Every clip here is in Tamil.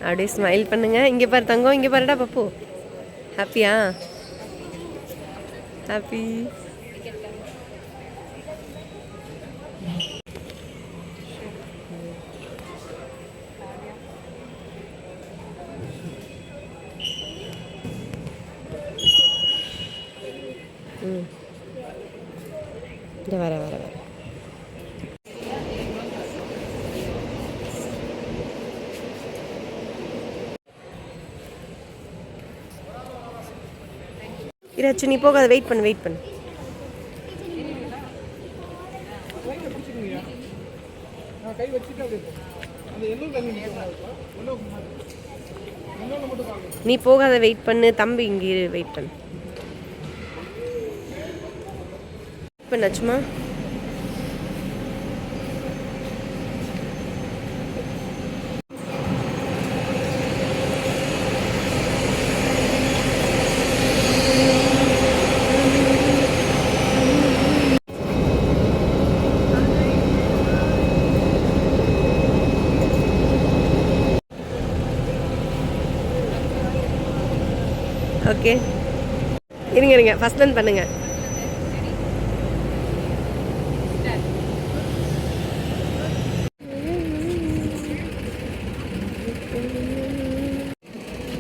அப்படியே ஸ்மைல் பண்ணுங்க. இங்கே பாரு தங்கம், இங்கே பாருடா பப்பு. ஹாப்பியா? ஹாப்பி. இந்த வர வர வர இராச்சு, நீ போகாத, வெயிட் பண்ணு வெயிட் பண்ணு. நீ போகாத, வெயிட் பண்ணு தம்பி, இங்கே வெயிட் பண்ணு. பண்ணாச்சுமா? ஓகே, இருங்க இருங்க, ஃபர்ஸ்ட் லேர்ன் பண்ணுங்க.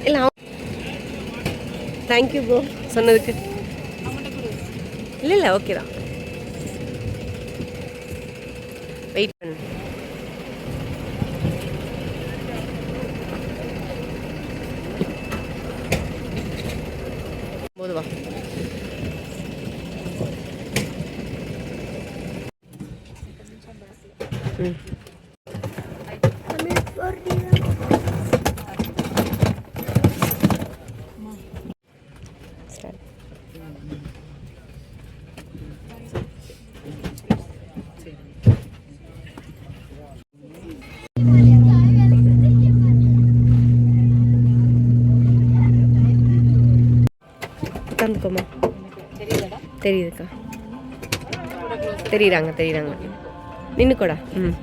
இல்லை, தேங்க்யூ ப்ரோ சொன்னதுக்கு. இல்லை இல்லை, ஓகே தான். வெயிட் பண்ணு. போதுவா? ம். உட்காந்துக்கோமா. தெரியுதுக்கா, தெரியுறாங்க தெரியுறாங்க. நின்றுக்கூடா. ம்.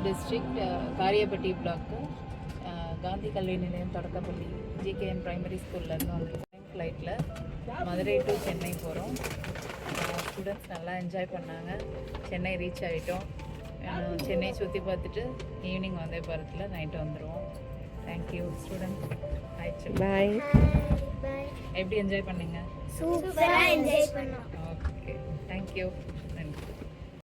டிஸ்ட்ரிக்ட் காரியப்பட்டி பிளாக்கு, காந்தி கல்வி நிலையம் தொடக்கப்பள்ளி, ஜிகேஎன் பிரைமரி ஸ்கூல்லேருந்து வந்து ஃப்ளைட்டில் மதுரை டு சென்னை போகிறோம். ஸ்டூடெண்ட்ஸ் நல்லா என்ஜாய் பண்ணாங்க. சென்னை ரீச் ஆகிட்டோம். சென்னை சுற்றி பார்த்துட்டு ஈவினிங் வந்தே பாரத்தில் நைட்டு வந்துடுவோம். Thank you students. ஆயிடுச்சு, பாய். எப்படி என்ஜாய் பண்ணீங்க? சூப்பராக என்ஜாய் பண்ணோம். Okay, thank you.